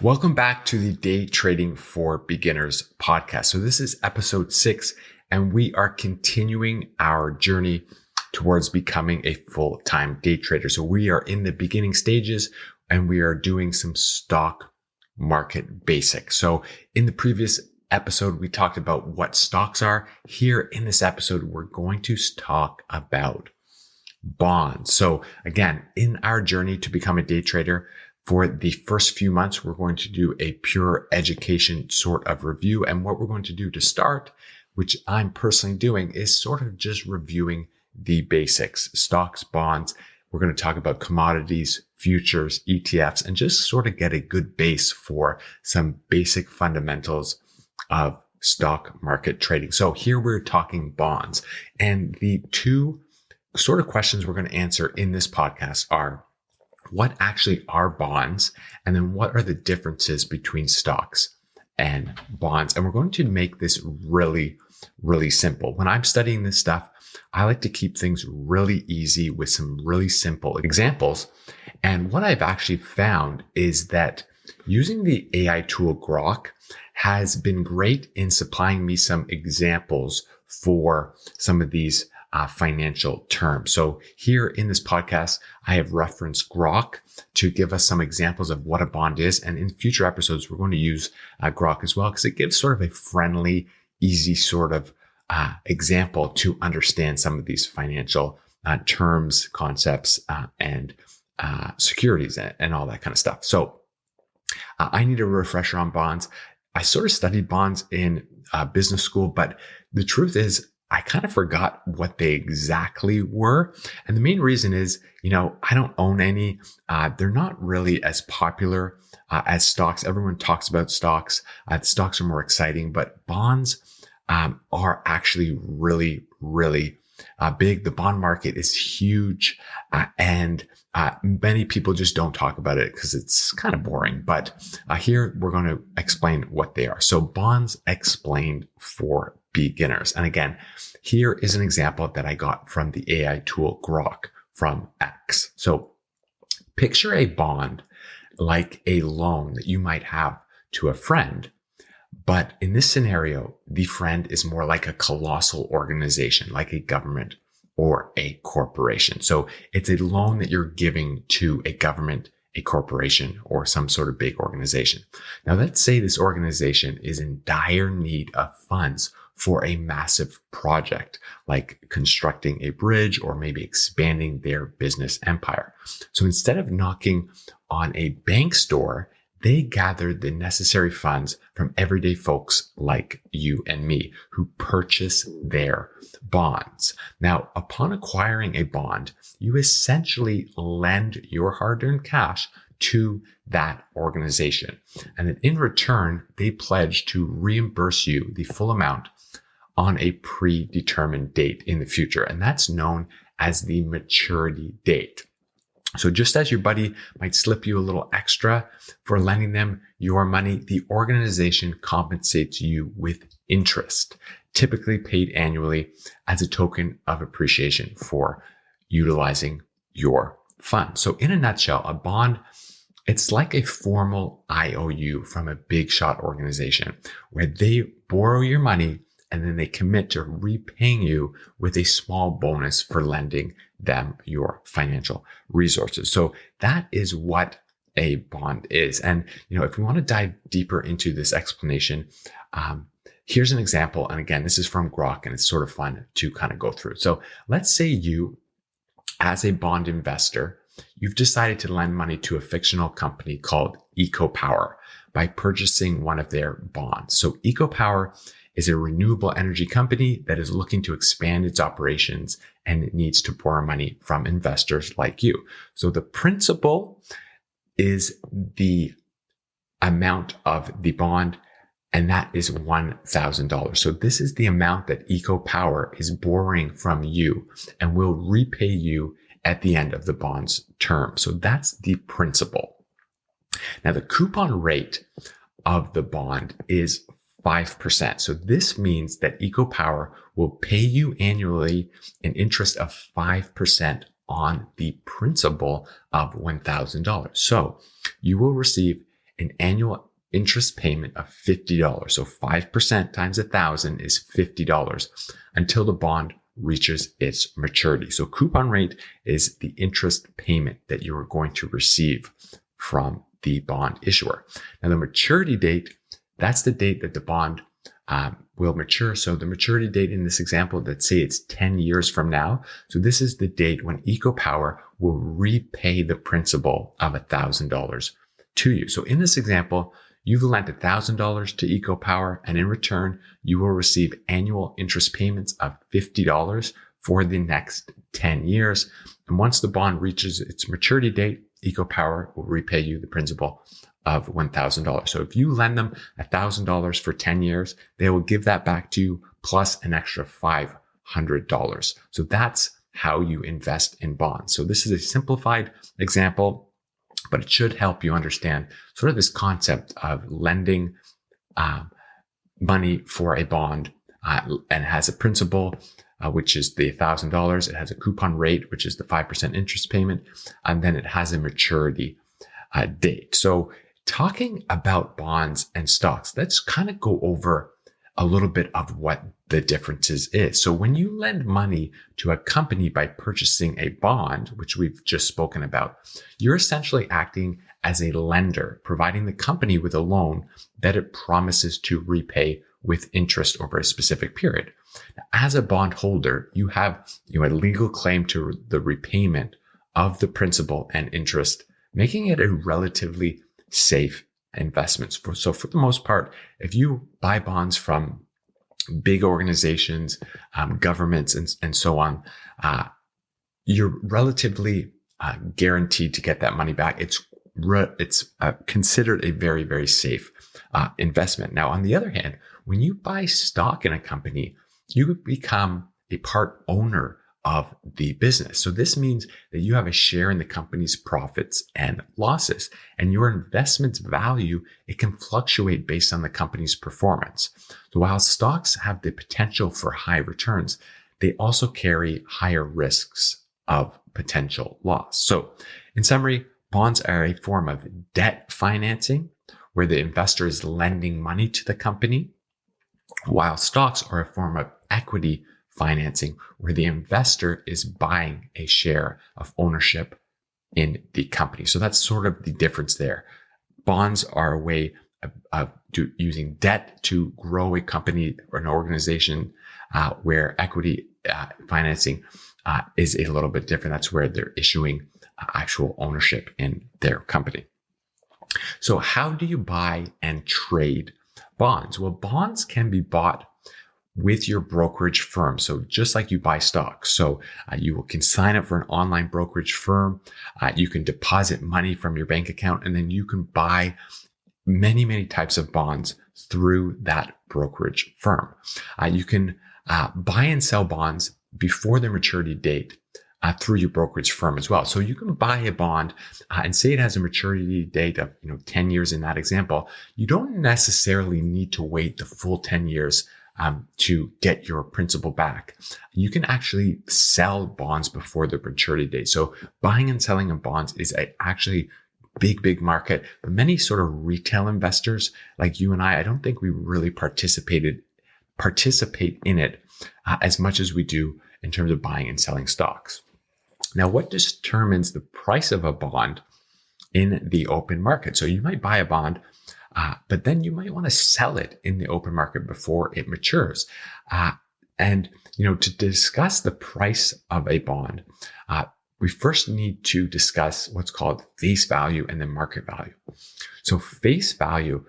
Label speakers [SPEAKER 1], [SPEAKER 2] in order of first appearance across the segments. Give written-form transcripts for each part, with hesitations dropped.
[SPEAKER 1] Welcome back to the Day Trading for Beginners podcast. So this is episode 6, and we are continuing our journey towards becoming a full-time day trader. So we are in the beginning stages, and we are doing some stock market basics. So in the previous episode, we talked about what stocks are. Here in this episode, we're going to talk about bonds. So again, in our journey to become a day trader, for the first few months, we're going to do a pure education sort of review. And what we're going to do to start, which I'm personally doing, is sort of just reviewing the basics, stocks, bonds. We're going to talk about commodities, futures, ETFs, and just sort of get a good base for some basic fundamentals of stock market trading. So here we're talking bonds. And the two sort of questions we're going to answer in this podcast are, what actually are bonds? And then what are the differences between stocks and bonds? And we're going to make this really, really simple. When I'm studying this stuff, I like to keep things really easy with some really simple examples. And what I've actually found is that using the AI tool Grok has been great in supplying me some examples for some of these financial terms. So here in this podcast, I have referenced Grok to give us some examples of what a bond is. And in future episodes, we're going to use Grok as well, because it gives sort of a friendly, easy sort of example to understand some of these financial terms, concepts, and securities and all that kind of stuff. So I need a refresher on bonds. I sort of studied bonds in business school, but the truth is, I kind of forgot what they exactly were. And the main reason is, I don't own any. They're not really as popular as stocks. Everyone talks about stocks. Stocks are more exciting, but bonds are actually really, really big. The bond market is huge, and many people just don't talk about it because it's kind of boring. But here we're going to explain what they are. So bonds explained for beginners. And again, here is an example that I got from the AI tool Grok from X. So picture a bond like a loan that you might have to a friend. But in this scenario, the friend is more like a colossal organization, like a government or a corporation. So it's a loan that you're giving to a government, a corporation, or some sort of big organization. Now, let's say this organization is in dire need of funds for a massive project, like constructing a bridge or maybe expanding their business empire. So instead of knocking on a bank's door, they gathered the necessary funds from everyday folks like you and me who purchase their bonds. Now, upon acquiring a bond, you essentially lend your hard-earned cash to that organization. And then in return, they pledge to reimburse you the full amount on a predetermined date in the future. And that's known as the maturity date. So just as your buddy might slip you a little extra for lending them your money, the organization compensates you with interest, typically paid annually as a token of appreciation for utilizing your funds. So in a nutshell, a bond, it's like a formal IOU from a big shot organization where they borrow your money and then they commit to repaying you with a small bonus for lending them your financial resources. So that is what a bond is. And, if we want to dive deeper into this explanation, here's an example. And again, this is from Grok, and it's sort of fun to kind of go through. So let's say you, as a bond investor, you've decided to lend money to a fictional company called EcoPower by purchasing one of their bonds. So EcoPower is a renewable energy company that is looking to expand its operations, and it needs to borrow money from investors like you. So the principal is the amount of the bond, and that is $1,000. So this is the amount that EcoPower is borrowing from you and will repay you at the end of the bond's term. So that's the principal. Now, the coupon rate of the bond is 5%. So this means that EcoPower will pay you annually an interest of 5% on the principal of $1,000. So you will receive an annual interest payment of $50. So 5% times 1,000 is $50 until the bond reaches its maturity. So coupon rate is the interest payment that you are going to receive from the bond issuer. Now the maturity date, that's the date that the bond will mature. So the maturity date in this example, let's say it's 10 years from now. So this is the date when EcoPower will repay the principal of $1,000 to you. So in this example, you've lent $1,000 to EcoPower, and in return, you will receive annual interest payments of $50 for the next 10 years. And once the bond reaches its maturity date, EcoPower will repay you the principal of $1,000. So if you lend them $1,000 for 10 years, they will give that back to you plus an extra $500. So that's how you invest in bonds. So this is a simplified example, but it should help you understand sort of this concept of lending money for a bond and has a principal, which is the $1,000. It has a coupon rate, which is the 5% interest payment, and then it has a maturity date. So talking about bonds and stocks, let's kind of go over a little bit of what the differences is. So when you lend money to a company by purchasing a bond, which we've just spoken about, you're essentially acting as a lender, providing the company with a loan that it promises to repay with interest over a specific period. Now, as a bond holder, you have a legal claim to the repayment of the principal and interest, making it a relatively safe investment. So for the most part, if you buy bonds from big organizations, governments, and so on, you're relatively guaranteed to get that money back. It's considered a very, very safe investment. Now, on the other hand, when you buy stock in a company, you become a part owner of the business. So this means that you have a share in the company's profits and losses, and your investment's value, it can fluctuate based on the company's performance. So while stocks have the potential for high returns, they also carry higher risks of potential loss. So in summary, bonds are a form of debt financing where the investor is lending money to the company, while stocks are a form of equity financing where the investor is buying a share of ownership in the company. So that's sort of the difference there. Bonds are a way of using debt to grow a company or an organization, where equity financing is a little bit different. That's where they're issuing actual ownership in their company. So how do you buy and trade bonds? Well, bonds can be bought with your brokerage firm. So just like you buy stocks. So you can sign up for an online brokerage firm. You can deposit money from your bank account, and then you can buy many, many types of bonds through that brokerage firm. You can buy and sell bonds before their maturity date through your brokerage firm as well. So you can buy a bond and say it has a maturity date of 10 years in that example. You don't necessarily need to wait the full 10 years to get your principal back. You can actually sell bonds before the maturity date. So buying and selling of bonds is actually big market, but many sort of retail investors like you and I don't think we really participate in it as much as we do in terms of buying and selling stocks. Now, what determines the price of a bond in the open market? So you might buy a bond, but then you might want to sell it in the open market before it matures. And to discuss the price of a bond, we first need to discuss what's called face value and then market value. So face value,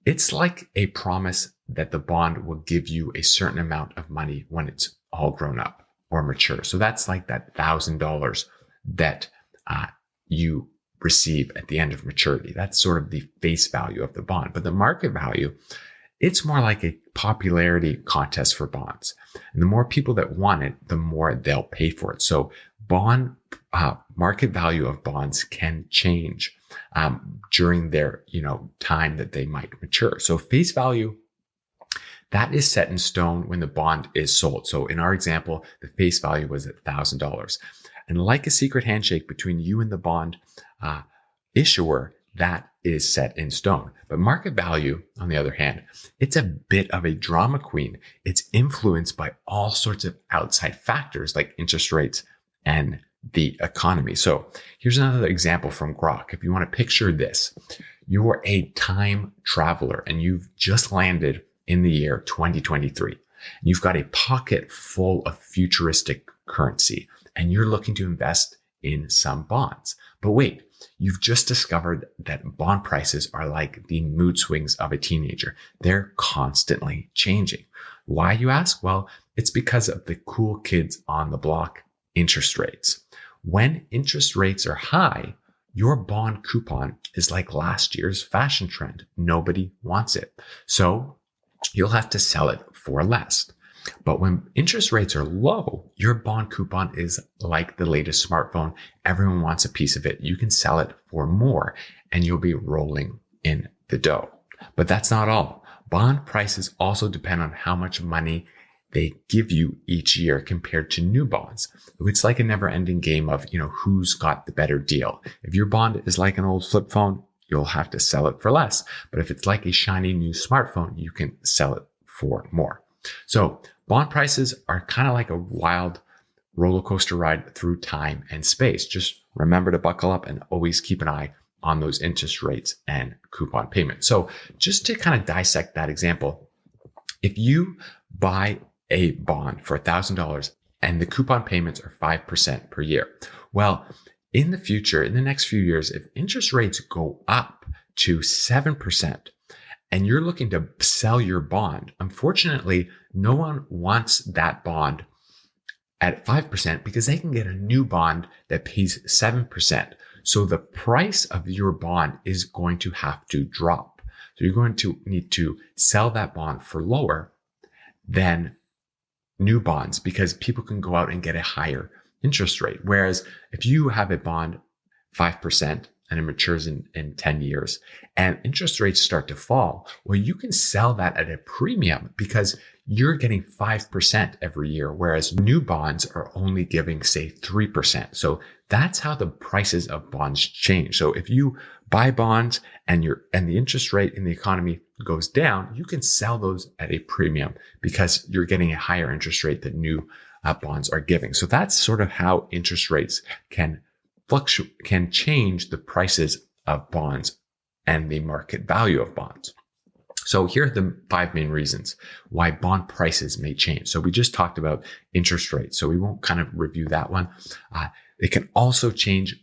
[SPEAKER 1] it's like a promise that the bond will give you a certain amount of money when it's all grown up or mature. So that's like that $1,000 that you receive at the end of maturity. That's sort of the face value of the bond. But the market value, it's more like a popularity contest for bonds. And the more people that want it, the more they'll pay for it. So bond market value of bonds can change during their time that they might mature. So face value, that is set in stone when the bond is sold. So in our example, the face value was $1,000. And like a secret handshake between you and the bond issuer, that is set in stone. But market value, on the other hand, it's a bit of a drama queen. It's influenced by all sorts of outside factors like interest rates and the economy. So here's another example from Grok. If you want to picture this, you're a time traveler and you've just landed in the year 2023. You've got a pocket full of futuristic currency and you're looking to invest in some bonds. But wait, you've just discovered that bond prices are like the mood swings of a teenager. They're constantly changing. Why, you ask? Well, it's because of the cool kids on the block, interest rates. When interest rates are high, your bond coupon is like last year's fashion trend. Nobody wants it. So you'll have to sell it for less. But when interest rates are low, your bond coupon is like the latest smartphone. Everyone wants a piece of it. You can sell it for more and you'll be rolling in the dough. But that's not all. Bond prices also depend on how much money they give you each year compared to new bonds. It's like a never-ending game of, who's got the better deal. If your bond is like an old flip phone, you'll have to sell it for less. But if it's like a shiny new smartphone, you can sell it for more. So bond prices are kind of like a wild roller coaster ride through time and space. Just remember to buckle up and always keep an eye on those interest rates and coupon payments. So just to kind of dissect that example, if you buy a bond for $1,000 and the coupon payments are 5% per year. Well, in the future, in the next few years, if interest rates go up to 7% and you're looking to sell your bond, unfortunately, no one wants that bond at 5% because they can get a new bond that pays 7%. So the price of your bond is going to have to drop. So you're going to need to sell that bond for lower than new bonds because people can go out and get a higher interest rate. Whereas if you have a bond 5% and it matures in 10 years and interest rates start to fall, well, you can sell that at a premium because you're getting 5% every year, whereas new bonds are only giving, say, 3%. So that's how the prices of bonds change. So if you buy bonds and the interest rate in the economy goes down, you can sell those at a premium because you're getting a higher interest rate that new bonds are giving. So that's sort of how interest rates can change the prices of bonds and the market value of bonds. So here are the 5 main reasons why bond prices may change. So we just talked about interest rates, so we won't kind of review that one. It can also change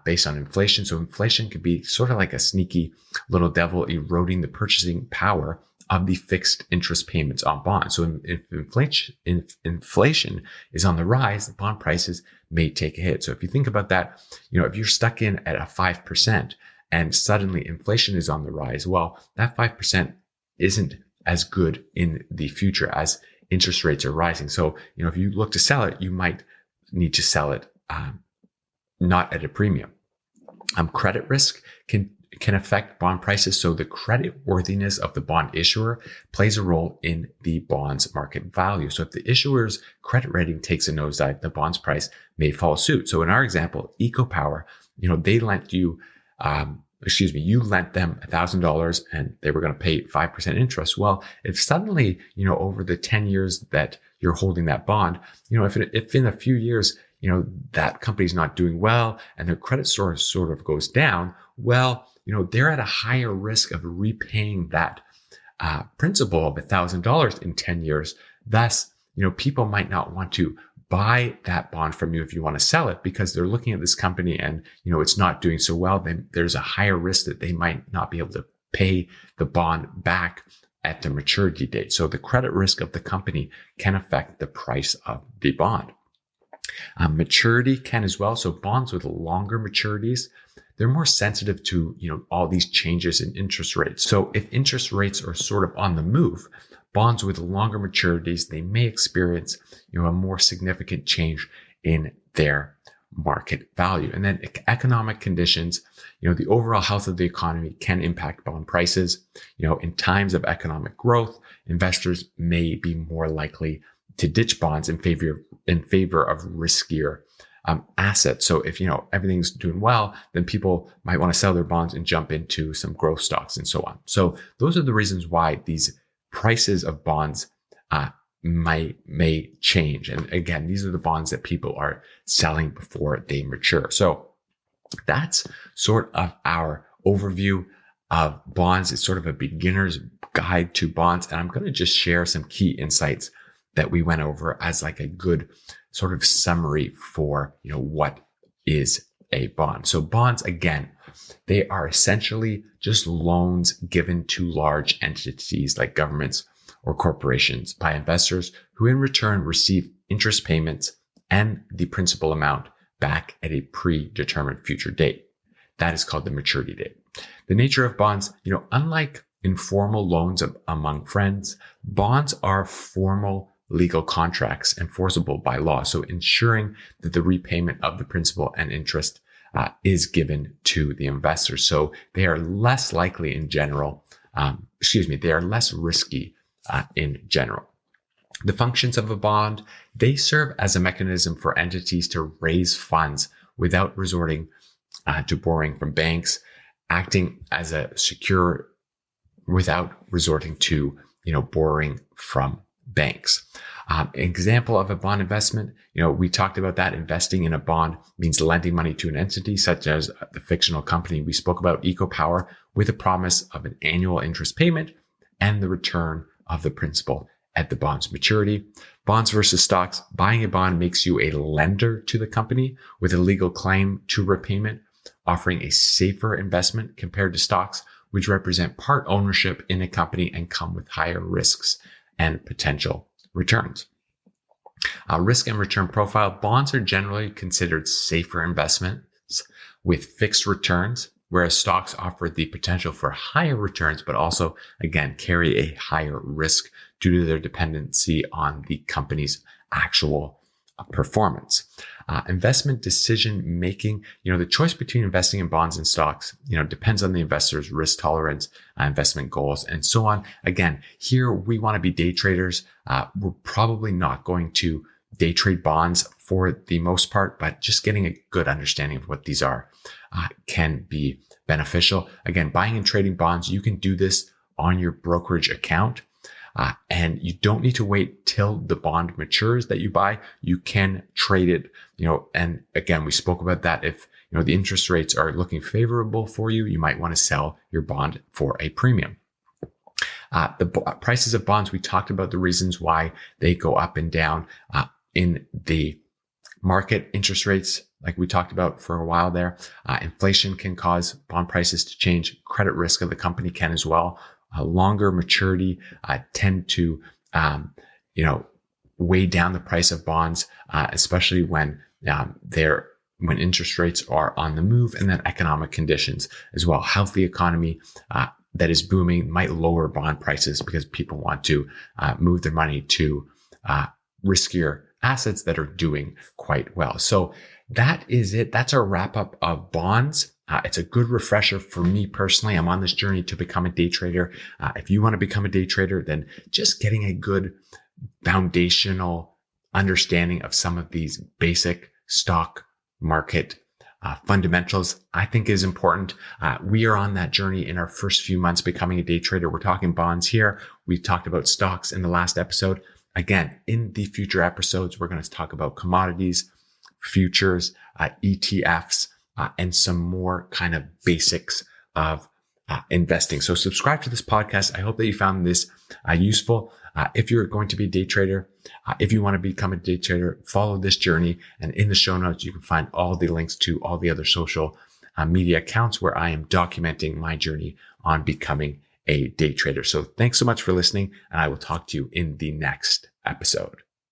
[SPEAKER 1] based on inflation. So inflation could be sort of like a sneaky little devil eroding the purchasing power of the fixed interest payments on bonds. So if inflation is on the rise, the bond prices may take a hit. So if you think about that, if you're stuck in at a 5% and suddenly inflation is on the rise, well, that 5% isn't as good in the future as interest rates are rising. So, if you look to sell it, you might need to sell it not at a premium. Credit risk can affect bond prices. So the credit worthiness of the bond issuer plays a role in the bond's market value. So if the issuer's credit rating takes a nosedive, the bond's price may follow suit. So in our example, EcoPower, they lent you, you lent them $1,000 and they were going to pay 5% interest. Well, if suddenly, over the 10 years that you're holding that bond, if in a few years, that company's not doing well and their credit score sort of goes down, well, they're at a higher risk of repaying that principal of $1,000 in 10 years. Thus, people might not want to buy that bond from you if you want to sell it because they're looking at this company and, it's not doing so well. Then there's a higher risk that they might not be able to pay the bond back at the maturity date. So the credit risk of the company can affect the price of the bond. Maturity can as well. So bonds with longer maturities, they're more sensitive to, all these changes in interest rates. So if interest rates are sort of on the move, bonds with longer maturities, they may experience, a more significant change in their market value. And then economic conditions, the overall health of the economy can impact bond prices. In times of economic growth, investors may be more likely to ditch bonds in favor of riskier assets. So if, everything's doing well, then people might want to sell their bonds and jump into some growth stocks and so on. So those are the reasons why these prices of bonds may change. And again, these are the bonds that people are selling before they mature. So that's sort of our overview of bonds. It's sort of a beginner's guide to bonds. And I'm going to just share some key insights that we went over as like a good sort of summary for, what is a bond. So bonds, again, they are essentially just loans given to large entities like governments or corporations by investors who in return receive interest payments and the principal amount back at a predetermined future date. That is called the maturity date. The nature of bonds, unlike informal loans among friends, bonds are formal legal contracts enforceable by law. So ensuring that the repayment of the principal and interest is given to the investor. So they are less likely in general, they are less risky in general. The functions of a bond, they serve as a mechanism for entities to raise funds without resorting to borrowing from banks, acting as a secure without resorting to, borrowing from banks. An example of a bond investment, we talked about that. Investing in a bond means lending money to an entity such as the fictional company we spoke about, EcoPower, with a promise of an annual interest payment and the return of the principal at the bond's maturity. Bonds versus stocks. Buying a bond makes you a lender to the company with a legal claim to repayment, offering a safer investment compared to stocks, which represent part ownership in a company and come with higher risks and potential returns. Risk and return profile. Bonds are generally considered safer investments with fixed returns, whereas stocks offer the potential for higher returns, but also, again, carry a higher risk due to their dependency on the company's actual performance. Investment decision making, the choice between investing in bonds and stocks, depends on the investor's risk tolerance, investment goals, and so on. Again, here we want to be day traders. We're probably not going to day trade bonds for the most part, but just getting a good understanding of what these are can be beneficial. Again, buying and trading bonds, you can do this on your brokerage account. And you don't need to wait till the bond matures that you buy. You can trade it, and again, we spoke about that. If, the interest rates are looking favorable for you, you might want to sell your bond for a premium. The prices of bonds, we talked about the reasons why they go up and down in the market. Interest rates, like we talked about for a while there, inflation can cause bond prices to change. Credit risk of the company can as well. Longer maturity tend to, weigh down the price of bonds, especially when interest rates are on the move, and then economic conditions as well. Healthy economy that is booming might lower bond prices because people want to move their money to riskier assets that are doing quite well. So that is it. That's our wrap up of bonds. It's a good refresher for me personally. I'm on this journey to become a day trader. If you want to become a day trader, then just getting a good foundational understanding of some of these basic stock market fundamentals, I think is important. We are on that journey in our first few months becoming a day trader. We're talking bonds here. We talked about stocks in the last episode. Again, in the future episodes, we're going to talk about commodities, futures, ETFs, and some more kind of basics of investing. So subscribe to this podcast. I hope that you found this useful. If you're going to be a day trader, if you want to become a day trader, follow this journey. And in the show notes, you can find all the links to all the other social media accounts where I am documenting my journey on becoming a day trader. So thanks so much for listening, and I will talk to you in the next episode.